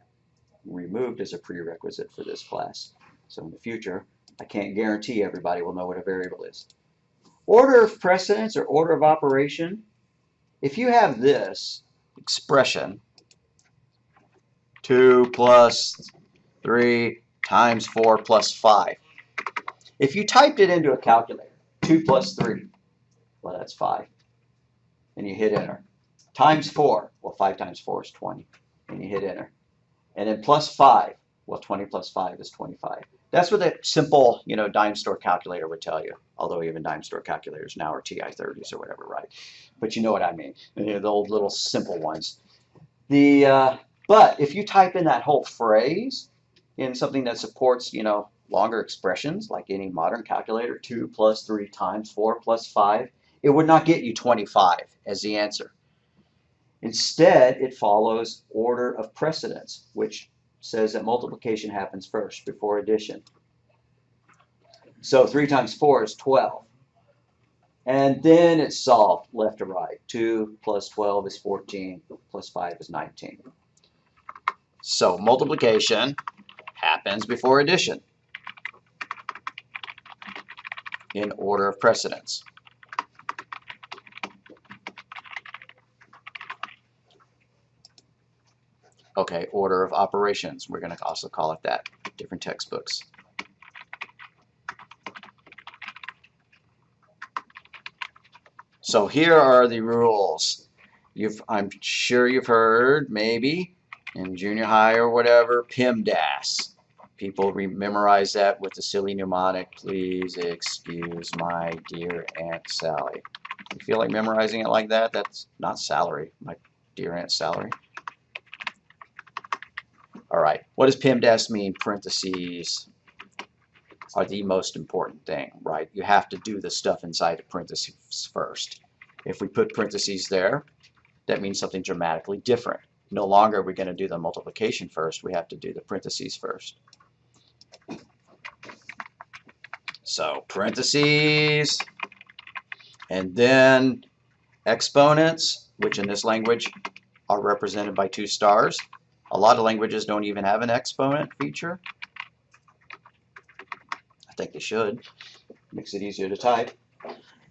removed as a prerequisite for this class. So in the future, I can't guarantee everybody will know what a variable is. Order of precedence or order of operation. If you have this expression, 2 plus 3 times 4 plus 5. If you typed it into a calculator, 2 plus 3, well, that's 5. And you hit enter. Times 4, well, 5 times 4 is 20. And you hit enter. And then plus 5, well, 20 plus 5 is 25. That's what a simple, dime store calculator would tell you. Although even dime store calculators now are TI-30s or whatever, right? But you know what I mean. The old little simple ones. But if you type in that whole phrase in something that supports, longer expressions, like any modern calculator, 2 plus 3 times 4 plus 5, it would not get you 25 as the answer. Instead, it follows order of precedence, which says that multiplication happens first before addition. So 3 times 4 is 12. And then it's solved left to right. 2 plus 12 is 14, plus 5 is 19. So multiplication happens before addition in order of precedence. Okay, order of operations. We're going to also call it that. Different textbooks. So here are the rules. I'm sure you've heard, maybe, in junior high or whatever, PEMDAS. People memorize that with the silly mnemonic, please excuse my dear Aunt Sally. You feel like memorizing it like that? That's not salary, my dear Aunt Sally. All right, what does PEMDAS mean? Parentheses are the most important thing, right? You have to do the stuff inside the parentheses first. If we put parentheses there, that means something dramatically different. No longer are we going to do the multiplication first, we have to do the parentheses first. So parentheses, and then exponents, which in this language are represented by 2 stars. A lot of languages don't even have an exponent feature. I think they should. Makes it easier to type.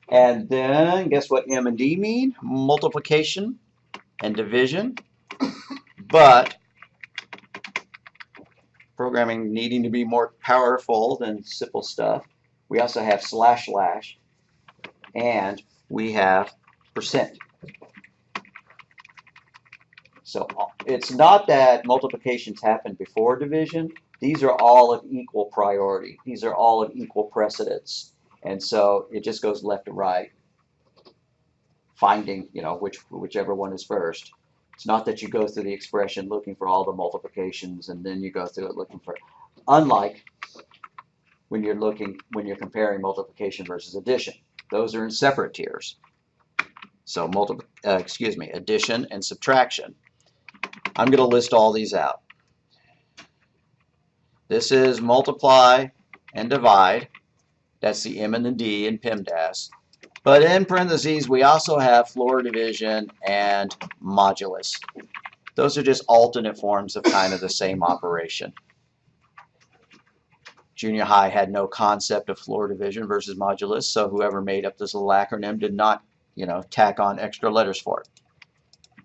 And then, guess what M and D mean? Multiplication and division. But programming needing to be more powerful than simple stuff, we also have slash, and we have percent. So it's not that multiplications happen before division. These are all of equal priority. These are all of equal precedence. And so it just goes left to right, finding, whichever one is first. It's not that you go through the expression looking for all the multiplications and then you go through it looking for, unlike when you're comparing multiplication versus addition. Those are in separate tiers. So addition and subtraction. I'm going to list all these out. This is multiply and divide. That's the M and the D in PEMDAS. But in parentheses, we also have floor division and modulus. Those are just alternate forms of kind of the same operation. Junior high had no concept of floor division versus modulus, so whoever made up this little acronym did not, tack on extra letters for it.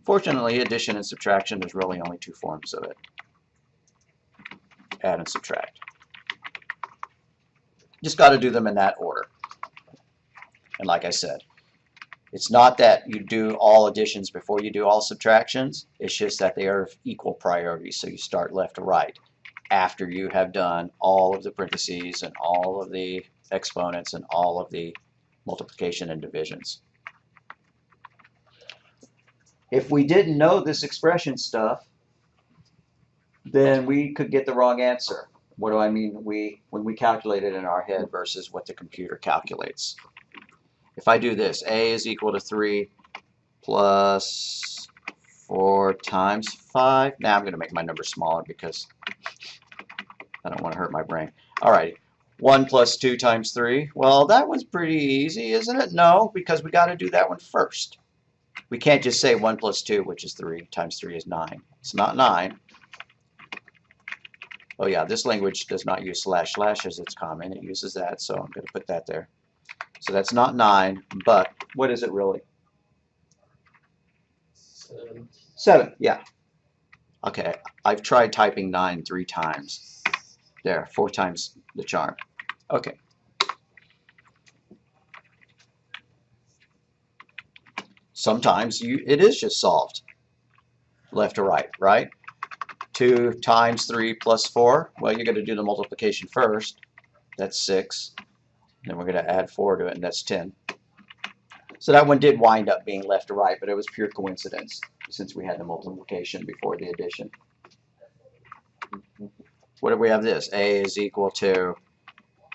Fortunately, addition and subtraction, there's really only 2 forms of it. Add and subtract. Just got to do them in that order. And like I said, it's not that you do all additions before you do all subtractions. It's just that they are of equal priority. So you start left to right after you have done all of the parentheses and all of the exponents and all of the multiplication and divisions. If we didn't know this expression stuff, then we could get the wrong answer. What do I mean? When we calculate it in our head versus what the computer calculates. If I do this, A is equal to 3, plus 4 times 5. Now I'm going to make my number smaller because I don't want to hurt my brain. All right. 1 plus 2 times 3. Well, that one's pretty easy, isn't it? No, because we got to do that one first. We can't just say 1 plus 2, which is 3, times 3 is 9. It's not 9. Oh yeah, this language does not use slash slash as its common. It uses that, so I'm going to put that there. So that's not 9, but what is it really? 7. 7, yeah. Okay, I've tried typing 9 3 times. There, 4 times the charm. Okay. Sometimes it is just solved left to right, right? 2 times 3 plus 4. Well, you're going to do the multiplication first. That's 6. Then we're going to add 4 to it, and that's 10. So that one did wind up being left to right, but it was pure coincidence since we had the multiplication before the addition. What do we have this? A is equal to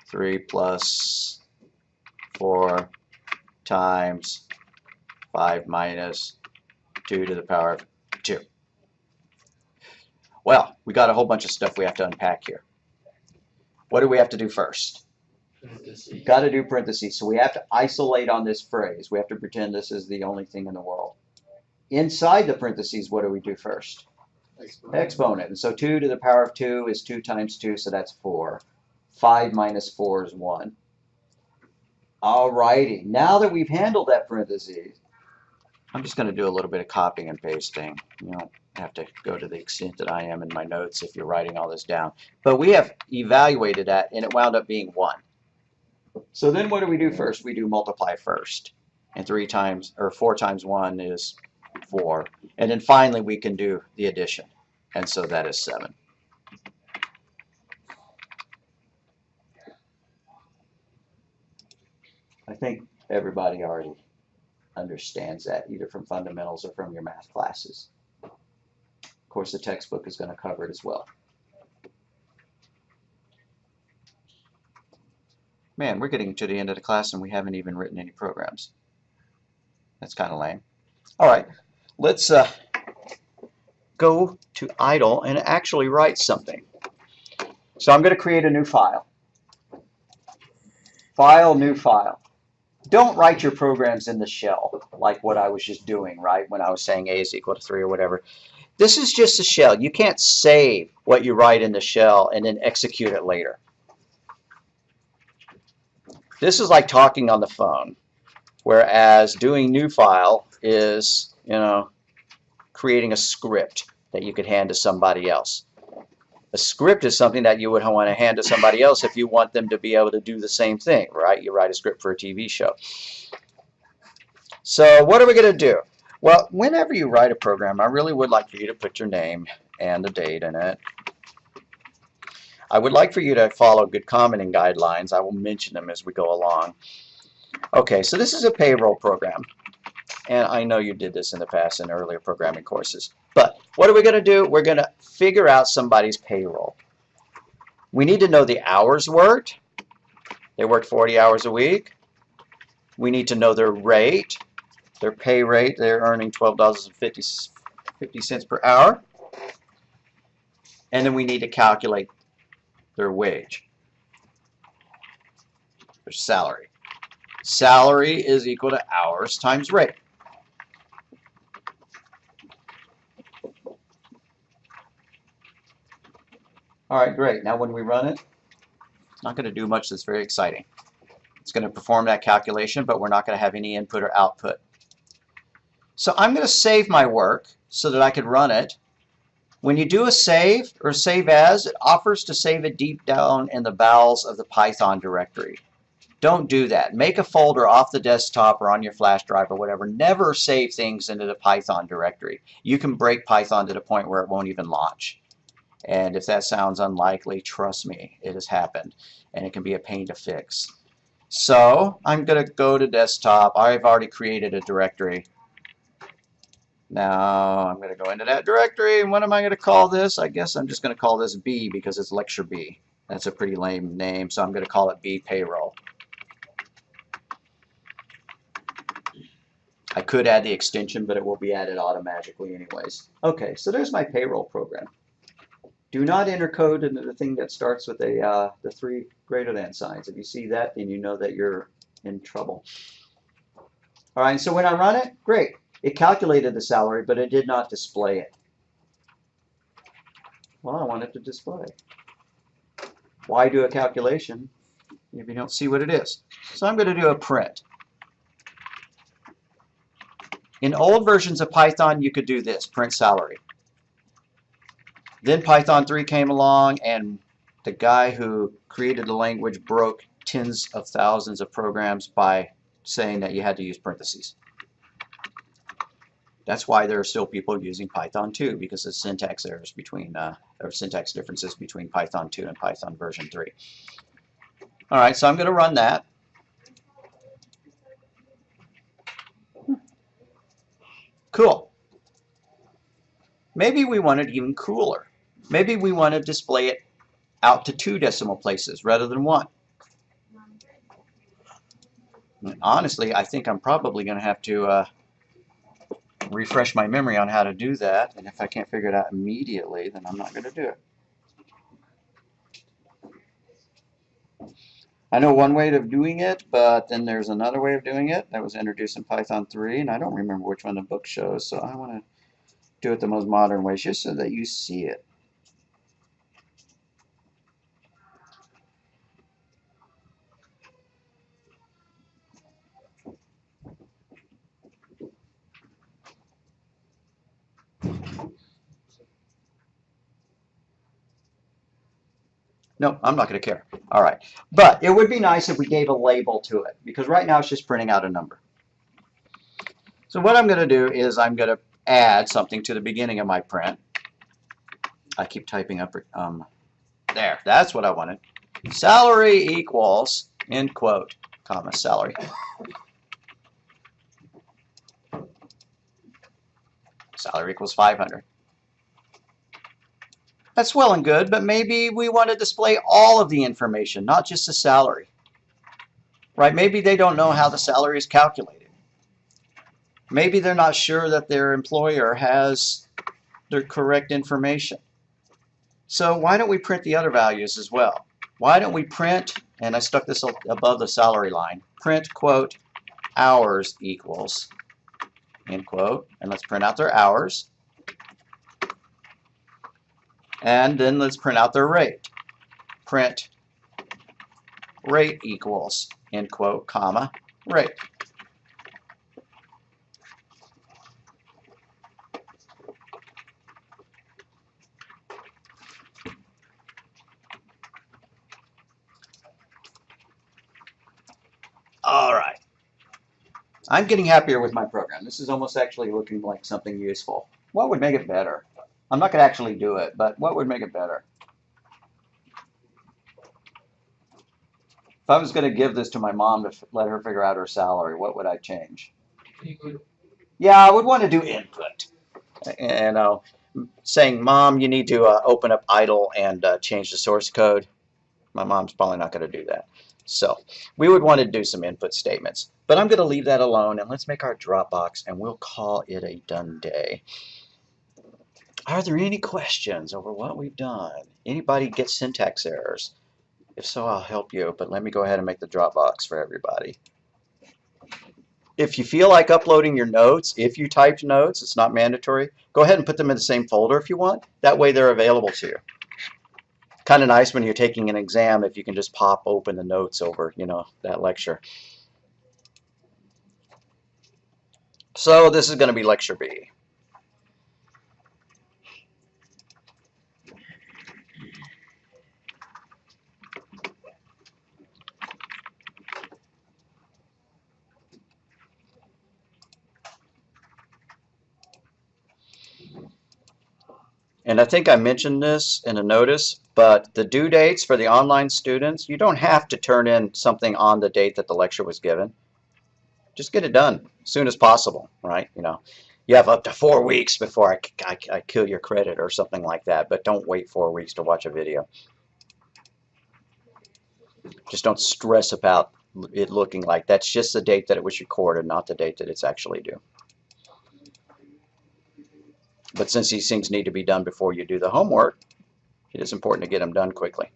3 plus 4 times 5 minus 2 to the power of 2. Well, we got a whole bunch of stuff we have to unpack here. What do we have to do first? We've got to do parentheses. So we have to isolate on this phrase. We have to pretend this is the only thing in the world. Inside the parentheses, what do we do first? Exponent. And so 2 to the power of 2 is 2 times 2, so that's 4. 5 minus 4 is 1. All righty. Now that we've handled that parentheses, I'm just going to do a little bit of copying and pasting. You don't have to go to the extent that I am in my notes if you're writing all this down. But we have evaluated that, and it wound up being 1. So then what do we do first? We do multiply first. And 4 times 1 is 4. And then finally we can do the addition. And so that is 7. I think everybody already understands that, either from fundamentals or from your math classes. Of course, the textbook is going to cover it as well. Man, we're getting to the end of the class and we haven't even written any programs. That's kind of lame. All right, let's go to idle and actually write something. So I'm going to create a new file. File, new file. Don't write your programs in the shell like what I was just doing, right? When I was saying A is equal to 3 or whatever. This is just a shell. You can't save what you write in the shell and then execute it later. This is like talking on the phone, whereas doing new file is, creating a script that you could hand to somebody else. A script is something that you would want to hand to somebody else if you want them to be able to do the same thing, right? You write a script for a TV show. So what are we going to do? Well, whenever you write a program, I really would like for you to put your name and the date in it. I would like for you to follow good commenting guidelines. I will mention them as we go along. Okay, so this is a payroll program. And I know you did this in the past in earlier programming courses. But what are we going to do? We're going to figure out somebody's payroll. We need to know the hours worked. They worked 40 hours a week. We need to know their rate, their pay rate. They're earning $12.50 per hour. And then we need to calculate their wage, their salary. Salary is equal to hours times rate. All right, great. Now when we run it, it's not going to do much that's very exciting. It's going to perform that calculation, but we're not going to have any input or output. So I'm going to save my work so that I could run it. When you do a save or save as, it offers to save it deep down in the bowels of the Python directory. Don't do that. Make a folder off the desktop or on your flash drive or whatever. Never save things into the Python directory. You can break Python to the point where it won't even launch. And if that sounds unlikely, trust me, it has happened. And it can be a pain to fix. So I'm going to go to desktop. I've already created a directory. Now I'm going to go into that directory. And what am I going to call this? I guess I'm just going to call this B because it's lecture B. That's a pretty lame name, so I'm going to call it B payroll. I could add the extension, but it will be added automatically anyways. Okay, so there's my payroll program. Do not enter code into the thing that starts with the 3 greater than signs. If you see that, then you know that you're in trouble. All right, so when I run it, great. It calculated the salary, but it did not display it. Well, I want it to display. Why do a calculation if you don't see what it is? So I'm going to do a print. In old versions of Python, you could do this, print salary. Then Python 3 came along, and the guy who created the language broke tens of thousands of programs by saying that you had to use parentheses. That's why there are still people using Python 2, because of syntax errors between, or syntax differences between Python 2 and Python version 3. All right, so I'm going to run that. Cool. Maybe we want it even cooler. Maybe we want to display it out to 2 decimal places rather than 1. And honestly, I think I'm probably going to have to refresh my memory on how to do that. And if I can't figure it out immediately, then I'm not going to do it. I know one way of doing it, but then there's another way of doing it that was introduced in Python 3, and I don't remember which one the book shows, so I want to do it the most modern way, just so that you see it. No, I'm not going to care. All right. But it would be nice if we gave a label to it, because right now it's just printing out a number. So what I'm going to do is I'm going to add something to the beginning of my print. I keep typing up. There, that's what I wanted. Salary equals, end quote, comma, salary. Salary equals 500. That's well and good, but maybe we want to display all of the information, not just the salary. Right? Maybe they don't know how the salary is calculated. Maybe they're not sure that their employer has the correct information. So why don't we print the other values as well? Why don't we print, and I stuck this above the salary line, print, quote, hours equals, end quote, and let's print out their hours. And then let's print out their rate. Print rate equals, end quote, comma, rate. All right. I'm getting happier with my program. This is almost actually looking like something useful. What would make it better? I'm not going to actually do it, but what would make it better? If I was going to give this to my mom to let her figure out her salary, what would I change? Yeah, I would want to do input. And saying, Mom, you need to open up idle and change the source code. My mom's probably not going to do that. So we would want to do some input statements. But I'm going to leave that alone, and let's make our Dropbox, and we'll call it a done day. Are there any questions over what we've done? Anybody get syntax errors? If so, I'll help you, but let me go ahead and make the Dropbox for everybody. If you feel like uploading your notes, if you typed notes, it's not mandatory, go ahead and put them in the same folder if you want. That way they're available to you. Kind of nice when you're taking an exam if you can just pop open the notes over, that lecture. So this is going to be lecture B. And I think I mentioned this in a notice, but the due dates for the online students, you don't have to turn in something on the date that the lecture was given. Just get it done as soon as possible, right? You have up to 4 weeks before I kill your credit or something like that, but don't wait 4 weeks to watch a video. Just don't stress about it looking like. That's just the date that it was recorded, not the date that it's actually due. But since these things need to be done before you do the homework, it is important to get them done quickly.